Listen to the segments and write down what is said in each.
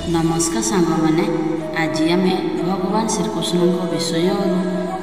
नमस्कार सांगमाने आज आम भगवान श्रीकृष्ण विषय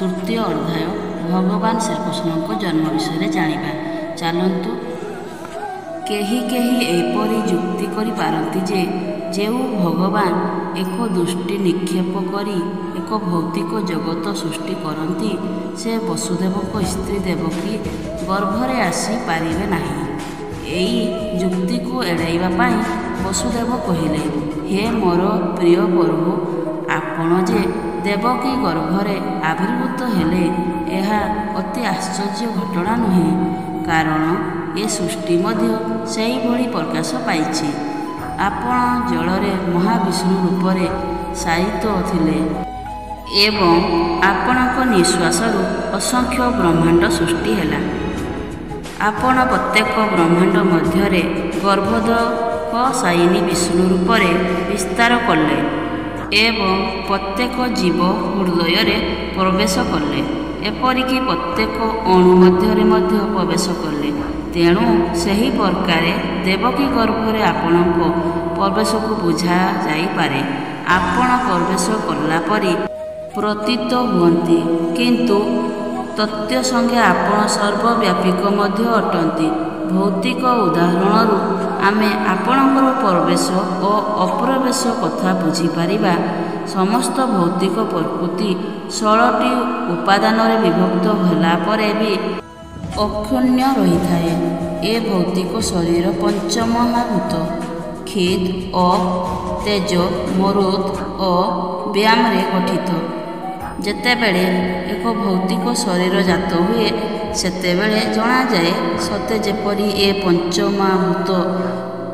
तृतीय अध्याय भगवान श्रीकृष्ण जन्म विषय जाना चलतु केही एपरी युक्ति करि जे जेउ भगवान एक दृष्टि निक्षेप करी एक भौतिक जगत सृष्टि करती से वसुदेव को स्त्री देवकी गर्भरे आसी पारिबे नाही। एई युक्ति को एड़ाइबा पाई वसुदेव कहिले, हे मोर प्रिय प्रभु, आपण जे देवकी गर्भरे आविर्भूत हेले यह अति आश्चर्य घटना नुहे, कारण ए सृष्टि मध्य सेही भली प्रकाश पाइछि। आपण जलरे महाविष्णु रूपरे सारित थिले एवं आपणक निश्वासरू असंख्य ब्रह्मांड सृष्टि हेला। आपण प्रत्येक ब्रह्मांड मध्यरे गर्भोदक साइनी विष्णु रूपरे विस्तार कले एवं प्रत्येक जीव हृदय रे प्रवेश कले, एपरिकी प्रत्येक अणु मध्यरे मध्य प्रवेश कले। तेणु सही प्रकारे देवकी गर्भरे आपणक प्रवेश को बुझा जाई पारे। आपण प्रवेश कला परी प्रतीत हुअन्ति, किंतु तथ्य संगे आपण सर्वव्यापिक मध्य अटंती। भौतिक उदाहरणरू आमे आपणकर प्रवेश और अप्रवेश कथा बुझीपारिबा। समस्त भौतिक प्रकृति 16टी उपादान विभक्त होला परे भी अक्षुण्य रही थाए। ए भौतिक शरीर पंचमहाभूत क्षित और तेज मरुत और व्यायाम रे गठित। जेतेबेले एक भौतिक शरीर जात हुए सेतेबेले जना जाए सते जेपरी ए पंचमहाभूत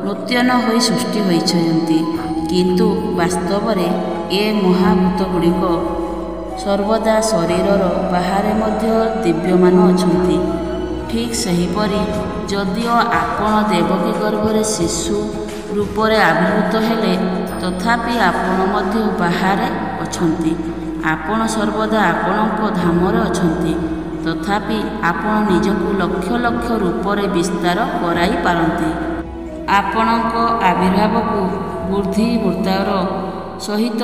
नूतन होई सृष्टि होइछन्ति, किंतु वास्तव रे ए महाभूत गुड़िक सर्वदा शरीरर बाहरे मध्य दिव्यमान अछन्ति। ठीक सेहीपरि जदिओ आपण देवकी गर्भरे शिशु रूपरे आविर्भूत हेले तथापि आपण मध्य बाहरे अछन्ति। आपण सर्वदा आपणक धामरे अछन्ति, तथापि आपण निजकु लक्ष लक्ष रूपरे विस्तार कराई पारନ୍ତି। आपणक आविर्भाव को बुद्धि वृत्तार सहित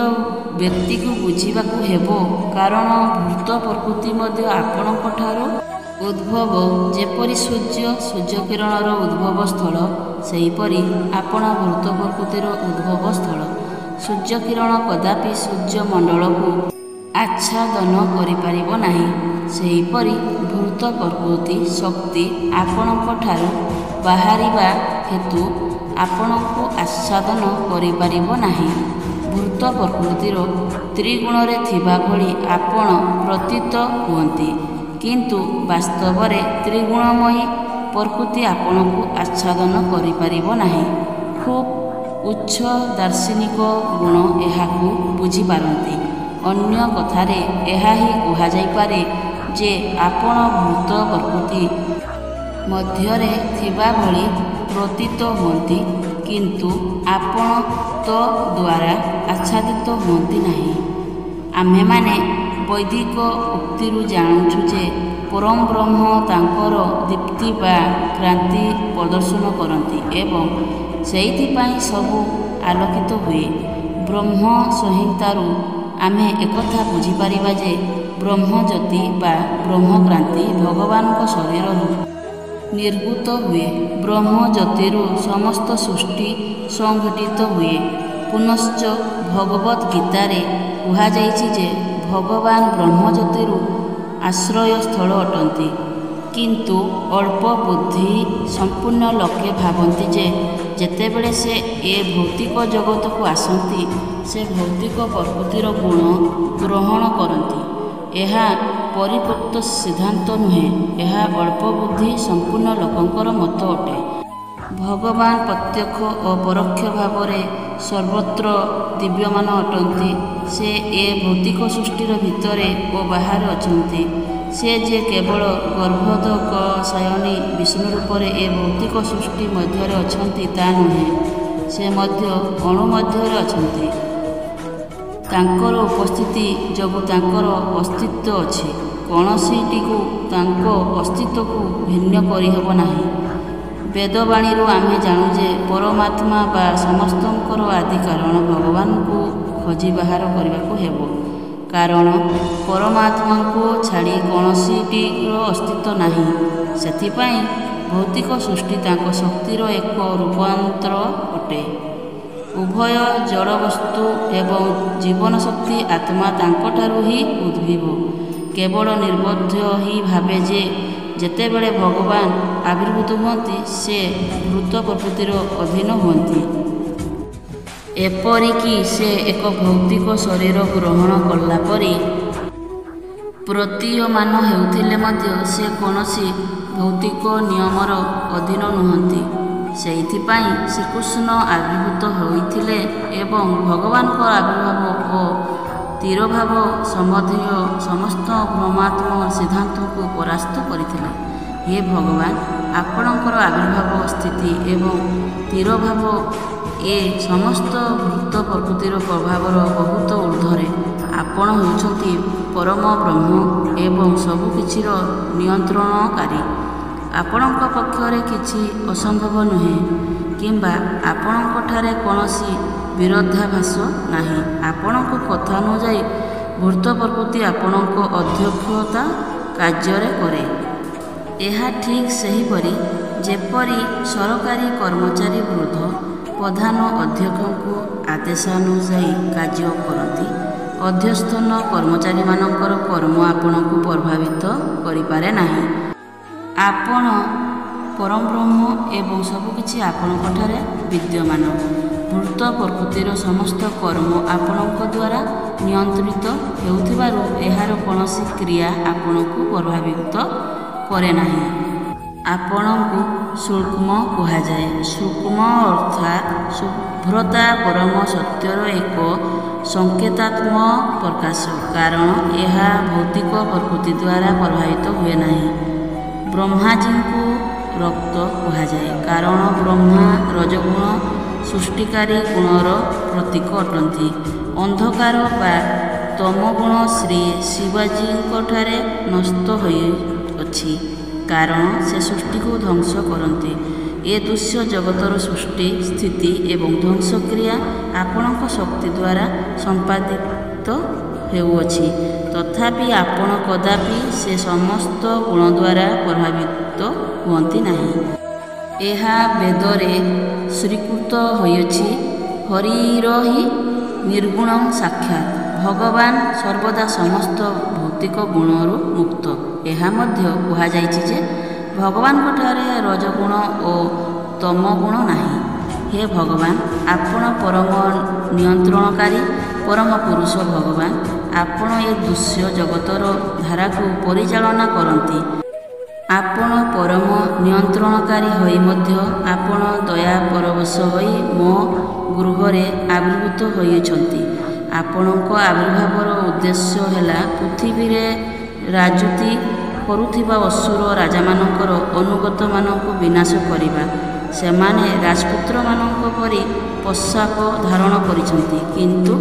व्यक्ति को बुझीबाकू हेबो, कारण भूत प्रकृति मध्य आपणक ठारो उद्भव जेपरि सूर्य किरणर उद्भव स्थल, सेहीपरि आपण भूत प्रकृतिर उद्भव स्थल। सूर्य किरण कदापि सूर्यमंडल को आच्छादन करिपारिबो नाही, सेहीपरि भूत प्रकृति शक्ति आपणक ठारू बाहरिबा हेतु आपणको आच्छादन करिपारिबो नाही। भूत प्रकृतिर त्रिगुण रे थिबा भली आपण प्रतीत हुअन्ति, किंतु वास्तव रे त्रिगुणमयी प्रकृति आपणको आच्छादन करिपारिबो नाही। खूब उच्च दार्शनिक गुण एहाकू बुझी पारନ୍ତି। अन्य कथारे एहा ही कहा जाई पारे जे आपण भूत प्रकृति मध्यरे थिबा भली प्रतीत हुअन्ति, किंतु आपण तो द्वारा आच्छादित हुअन्ति नाही। आम्हे माने वैदिक उक्तिरु जानुछु जे परम ब्रह्म तांकर दीप्ति बा क्रांति प्रदर्शन करନ୍ତି एवं सेइथिपाई सबु आलोकित हुए। ब्रह्म संहितारु आमे एकथा बुझीपारिबा जे ब्रह्मज्योति बा ब्रह्मक्रांति भगवान शरीर निर्गुत हुए। ब्रह्मज्योतिरु समस्त सृष्टि संघटित हुए। पुनश्च भगवत गीतारे कहा जाइछि जे भगवान ब्रह्मज्योतिरु आश्रय स्थल अटंती, किंतु अल्प बुद्धि संपूर्ण लोके भावନ୍ତି जे जेतेबेले से ए भौतिक जगत को आसନ୍ତି से भौतिक प्रकृतिर गुण ग्रहण करନ୍ତି। यह परिपक्त सिद्धांत नुहे, यह अल्प बुद्धि संपूर्ण लोकंकर मत अटे। भगवान प्रत्यक्ष और परोक्ष भाव रे सर्वत्र दिव्यमान अटंती। से ए भौतिक सृष्टिर भितरे और बाहर अछंती। से जे केवल गर्भोदक सायनी विष्णु रूपरे ए भौतिक सृष्टि मध्यरे अछंती ता नुहे, से मध्य अणु मध्यरे अछंती। तांकर उपस्थिति जगु तांकर अस्तित्व अछि। कौनसीटी को तांको अस्तित्व को भिन्न करि हेबो नाही। ବେଦବାଣୀରୁ ଆମେ ଜାଣୁ ଯେ ପରମାତ୍ମା ବା ସମସ୍ତଙ୍କର ଆଦି କାରଣ ଭଗବାନଙ୍କୁ ଖୋଜି ବାହାର କରିବାକୁ ହେବ। କାରଣ ପରମାତ୍ମାଙ୍କୁ ଛାଡ଼ି କୌଣସିଟିର ଅସ୍ତିତ୍ୱ ନାହିଁ। ସେଥିପାଇଁ ଭୌତିକ ସୃଷ୍ଟି ତାଙ୍କ ଶକ୍ତିର ଏକ ରୂପାନ୍ତର ଅଟେ। ଉଭୟ ଜଡ଼ବସ୍ତୁ ଏବଂ ଜୀବନ ଶକ୍ତି ଆତ୍ମା ତାଙ୍କଠାରୁ ହିଁ ଉଦ୍ଭବ। କେବଳ ନିର୍ବୋଧ ହିଁ ଭାବେ ଯେ ଯେତେବେଳେ ଭଗବାନ ଆବିର୍ଭୂତ ହୁଅନ୍ତି ସେ ଭୂତ ପ୍ରକୃତିର ଅଧୀନ ହୁଅନ୍ତି। ଏପରିକି ସେ ଏକ ଭୌତିକ ଶରୀର ଗ୍ରହଣ କଲା ପରି ପ୍ରତୀୟମାନ ହେଉଥିଲେ ମଧ୍ୟ ସେ କୌଣସି ଭୌତିକ ନିୟମର ଅଧୀନ ନୁହନ୍ତି। ସେଇଥିପାଇଁ ଶ୍ରୀକୃଷ୍ଣ ଆବିର୍ଭୂତ ହୋଇଥିଲେ ଏବଂ ଭଗବାନଙ୍କ ଆବିର୍ଭାବ ଓ ତିରୋଭାବ ସମ୍ବନ୍ଧୀୟ ସମସ୍ତ ଭ୍ରମାତ୍ମକ ସିଦ୍ଧାନ୍ତକୁ ପରାସ୍ତ କରିଥିଲେ। ହେ ଭଗବାନ, ଆପଣଙ୍କର ଆବିର୍ଭାବ, ସ୍ଥିତି ଏବଂ ତିରୋଭାବ ଏ ସମସ୍ତ ଭୂତ ପ୍ରକୃତିର ପ୍ରଭାବର ବହୁତ ଊର୍ଦ୍ଧ୍ୱରେ। ଆପଣ ହେଉଛନ୍ତି ପରମ ବ୍ରହ୍ମ ଏବଂ ସବୁକିଛିର ନିୟନ୍ତ୍ରଣକାରୀ। ଆପଣଙ୍କ ପକ୍ଷରେ କିଛି ଅସମ୍ଭବ ନୁହେଁ କିମ୍ବା ଆପଣଙ୍କଠାରେ କୌଣସି ବିରୋଧାଭାସ ନାହିଁ। ଆପଣଙ୍କ କଥା ଅନୁଯାୟୀ ଭୂତ ପ୍ରକୃତି ଆପଣଙ୍କ ଅଧ୍ୟକ୍ଷତା କାର୍ଯ୍ୟରେ କରେ। ଏହା ଠିକ୍ ସେହିପରି ଯେପରି ସରକାରୀ କର୍ମଚାରୀ ବୃଦ୍ଧ ପ୍ରଧାନ ଅଧ୍ୟକ୍ଷଙ୍କୁ ଆଦେଶାନୁଯାୟୀ କାର୍ଯ୍ୟ କରନ୍ତି। ଅଧ୍ୟସ୍ଥନ କର୍ମଚାରୀମାନଙ୍କର କର୍ମ ଆପଣଙ୍କୁ ପ୍ରଭାବିତ କରିପାରେ ନାହିଁ। ଆପଣ ପରମବ୍ରହ୍ମ ଏବଂ ସବୁକିଛି ଆପଣଙ୍କଠାରେ ବିଦ୍ୟମାନ। ଭୂତ ପ୍ରକୃତିର ସମସ୍ତ କର୍ମ ଆପଣଙ୍କ ଦ୍ୱାରା ନିୟନ୍ତ୍ରିତ ହେଉଥିବାରୁ ଏହାର କୌଣସି କ୍ରିୟା ଆପଣଙ୍କୁ ପ୍ରଭାବିତ କରେ ନାହିଁ। ଆପଣଙ୍କୁ ସୂକ୍ଷ୍ମ କୁହାଯାଏ। ସୂକ୍ଷ୍ମ ଅର୍ଥାତ୍ ଶୁଭ୍ରତା ପରମ ସତ୍ୟର ଏକ ସଂକେତାତ୍ମକ ପ୍ରକାଶ, କାରଣ ଏହା ଭୌତିକ ପ୍ରକୃତି ଦ୍ୱାରା ପ୍ରଭାବିତ ହୁଏ ନାହିଁ। ବ୍ରହ୍ମାଜୀଙ୍କୁ ରକ୍ତ କୁହାଯାଏ, କାରଣ ବ୍ରହ୍ମା ରଜଗୁଣ ସୃଷ୍ଟିକାରୀ ଗୁଣର ପ୍ରତୀକ ଅଟନ୍ତି। ଅନ୍ଧକାର ବା ତମୋଗୁଣ ଶ୍ରୀ ଶିବଜୀଙ୍କଠାରେ ନଷ୍ଟ ହୋଇଅଛି, କାରଣ ସେ ସୃଷ୍ଟିକୁ ଧ୍ୱଂସ କରନ୍ତି। ଏ ଦୃଶ୍ୟ ଜଗତର ସୃଷ୍ଟି, ସ୍ଥିତି ଏବଂ ଧ୍ୱଂସ କ୍ରିୟା ଆପଣଙ୍କ ଶକ୍ତି ଦ୍ୱାରା ସମ୍ପାଦିତ ହେଉଅଛି। ତଥାପି ଆପଣ କଦାପି ସେ ସମସ୍ତ ଗୁଣ ଦ୍ୱାରା ପ୍ରଭାବିତ ହୁଅନ୍ତି ନାହିଁ। ଏହା ବେଦରେ ସ୍ୱୀକୃତ ହୋଇଅଛି, ହରିର ହିଁ ନିର୍ଗୁଣ ସାକ୍ଷାତ। ଭଗବାନ ସର୍ବଦା ସମସ୍ତ ଭୌତିକ ଗୁଣରୁ ମୁକ୍ତ। ଏହା ମଧ୍ୟ କୁହାଯାଇଛି ଯେ ଭଗବାନଙ୍କଠାରେ ରଜଗୁଣ ଓ ତମୋଗୁଣ ନାହିଁ। ହେ ଭଗବାନ, ଆପଣ ପରମ ନିୟନ୍ତ୍ରଣକାରୀ, ପରମ ପୁରୁଷ ଭଗବାନ। ଆପଣ ଏ ଦୃଶ୍ୟ ଜଗତର ଧାରାକୁ ପରିଚାଳନା କରନ୍ତି। ଆପଣ ପରମ ନିୟନ୍ତ୍ରଣକାରୀ ହୋଇ ମଧ୍ୟ ଆପଣ ଦୟା ପରବଶ ହୋଇ ମୋ ଗୃହରେ ଆବିର୍ଭୂତ ହୋଇଛନ୍ତି। ଆପଣଙ୍କ ଆବିର୍ଭାବର ଉଦ୍ଦେଶ୍ୟ ହେଲା ପୃଥିବୀରେ ରାଜୁତି କରୁଥିବା ଅସୁର ରାଜାମାନଙ୍କର ଅନୁଗତମାନଙ୍କୁ ବିନାଶ କରିବା। ସେମାନେ ରାଜପୁତ୍ରମାନଙ୍କ ପରି ପୋଷାକ ଧାରଣ କରିଛନ୍ତି, କିନ୍ତୁ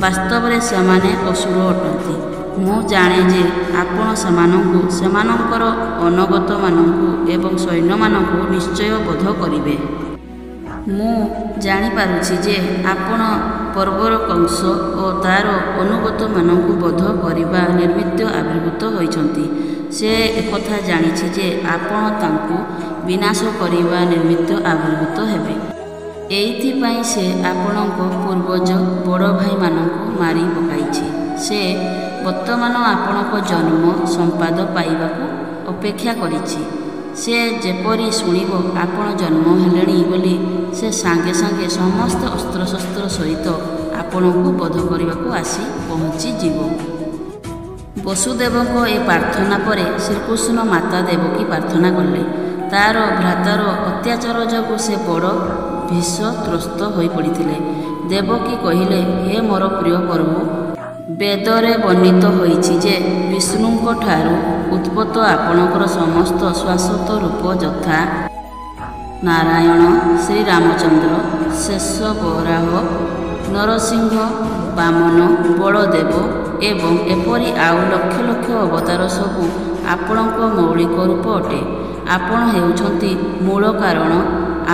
ବାସ୍ତବରେ ସେମାନେ ଅସୁର ଅଟନ୍ତି। ମୁଁ ଜାଣେ ଯେ ଆପଣ ସେମାନଙ୍କୁ, ସେମାନଙ୍କର ଅନୁଗତମାନଙ୍କୁ ଏବଂ ସୈନ୍ୟମାନଙ୍କୁ ନିଶ୍ଚୟ ବଧ କରିବେ। ମୁଁ ଜାଣିପାରୁଛି ଯେ ଆପଣ ପର୍ବର କଂସ ଓ ତାର ଅନୁଗତମାନଙ୍କୁ ବଧ କରିବା ନିମିତ୍ତ ଆବିର୍ଭୂତ ହୋଇଛନ୍ତି। ସେ ଏକଥା ଜାଣିଛି ଯେ ଆପଣ ତାଙ୍କୁ ବିନାଶ କରିବା ନିମିତ୍ତ ଆବିର୍ଭୂତ ହେବେ। ଏଇଥିପାଇଁ ସେ ଆପଣଙ୍କ ପୂର୍ବଜ ବଡ଼ ଭାଇମାନଙ୍କୁ ମାରି ପକାଇଛି। ସେ ବର୍ତ୍ତମାନ ଆପଣଙ୍କ ଜନ୍ମ ସମ୍ବାଦ ପାଇବାକୁ ଅପେକ୍ଷା କରିଛି। ସେ ଯେପରି ଶୁଣିବ ଆପଣ ଜନ୍ମ ହେଲେଣି ବୋଲି ସେ ସାଙ୍ଗେ ସାଙ୍ଗେ ସମସ୍ତ ଅସ୍ତ୍ରଶସ୍ତ୍ର ସହିତ ଆପଣଙ୍କୁ ବଧ କରିବାକୁ ଆସି ପହଞ୍ଚିଯିବ। ବସୁଦେବଙ୍କ ଏ ପ୍ରାର୍ଥନା ପରେ ଶ୍ରୀକୃଷ୍ଣ ମାତା ଦେବକୀ ପ୍ରାର୍ଥନା କଲେ। ତାର ଭ୍ରାତାର ଅତ୍ୟାଚାର ଯୋଗୁଁ ସେ ବଡ଼ ଭୀଷତ୍ରସ୍ତ ହୋଇପଡ଼ିଥିଲେ। ଦେବକୀ କହିଲେ, ହେ ମୋର ପ୍ରିୟ ପ୍ରଭୁ, ବେଦରେ ବର୍ଣ୍ଣିତ ହୋଇଛି ଯେ ବିଷ୍ଣୁଙ୍କ ଠାରୁ ଉତ୍ପତ୍ତ ଆପଣଙ୍କର ସମସ୍ତ ଶାଶ୍ୱତ ରୂପ ଯଥା ନାରାୟଣ, ଶ୍ରୀରାମଚନ୍ଦ୍ର, ଶେଷ ବରାହ, ନରସିଂହ, ବାମନ, ବଳଦେବ ଏବଂ ଏପରି ଆଉ ଲକ୍ଷ ଲକ୍ଷ ଅବତାର ସବୁ ଆପଣଙ୍କ ମୌଳିକ ରୂପ ଅଟେ। ଆପଣ ହେଉଛନ୍ତି ମୂଳ କାରଣ।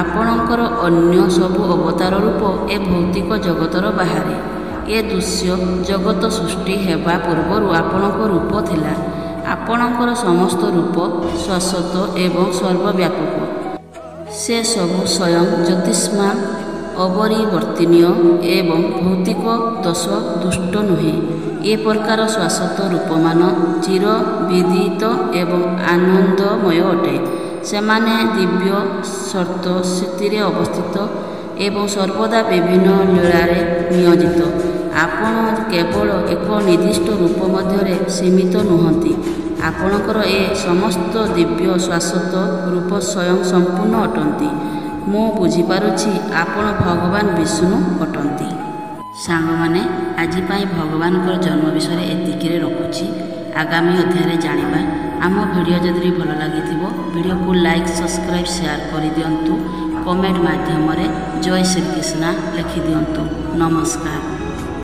ଆପଣଙ୍କର ଅନ୍ୟ ସବୁ ଅବତାର ରୂପ ଏ ଭୌତିକ ଜଗତର ବାହାରେ। ଏ ଦୃଶ୍ୟ ଜଗତ ସୃଷ୍ଟି ହେବା ପୂର୍ବରୁ ଆପଣଙ୍କ ରୂପ ଥିଲା। ଆପଣଙ୍କର ସମସ୍ତ ରୂପ ଶାଶ୍ୱତ ଏବଂ ସର୍ବବ୍ୟାପକ। ସେ ସବୁ ସ୍ୱୟଂ ଜ୍ୟୋତିଷ୍ମାନ, ଅପରିବର୍ତ୍ତନୀୟ ଏବଂ ଭୌତିକ ଦୋଷ ଦୁଷ୍ଟ ନୁହେଁ। ଏ ପ୍ରକାର ଶାଶ୍ୱତ ରୂପମାନ ଚିରବିଦିତ ଏବଂ ଆନନ୍ଦମୟ ଅଟେ। ସେମାନେ ଦିବ୍ୟ ସତ୍ୟ ସ୍ଥିତିରେ ଅବସ୍ଥିତ ଏବଂ ସର୍ବଦା ବିଭିନ୍ନ ଲୀଳାରେ ନିୟୋଜିତ। ଆପଣ କେବଳ ଏକ ନିର୍ଦ୍ଦିଷ୍ଟ ରୂପ ମଧ୍ୟରେ ସୀମିତ ନୁହନ୍ତି। ଆପଣଙ୍କର ଏ ସମସ୍ତ ଦିବ୍ୟ ଶାଶ୍ୱତ ରୂପ ସ୍ୱୟଂ ସମ୍ପୂର୍ଣ୍ଣ ଅଟନ୍ତି। ମୁଁ ବୁଝିପାରୁଛି ଆପଣ ଭଗବାନ ବିଷ୍ଣୁ ଅଟନ୍ତି। ସାଙ୍ଗମାନେ, ଆଜି ପାଇଁ ଭଗବାନଙ୍କର ଜନ୍ମ ବିଷୟରେ ଏତିକିରେ ରଖୁଛି। ଆଗାମୀ ଅଧ୍ୟାୟରେ ଜାଣିବା। ଆମ ଭିଡ଼ିଓ ଯଦି ଭଲ ଲାଗିଥିବ ଭିଡ଼ିଓକୁ ଲାଇକ୍, ସବସ୍କ୍ରାଇବ୍, ସେୟାର କରିଦିଅନ୍ତୁ। କମେଣ୍ଟ ମାଧ୍ୟମରେ ଜୟ ଶ୍ରୀକୃଷ୍ଣ ଲେଖିଦିଅନ୍ତୁ। ନମସ୍କାର।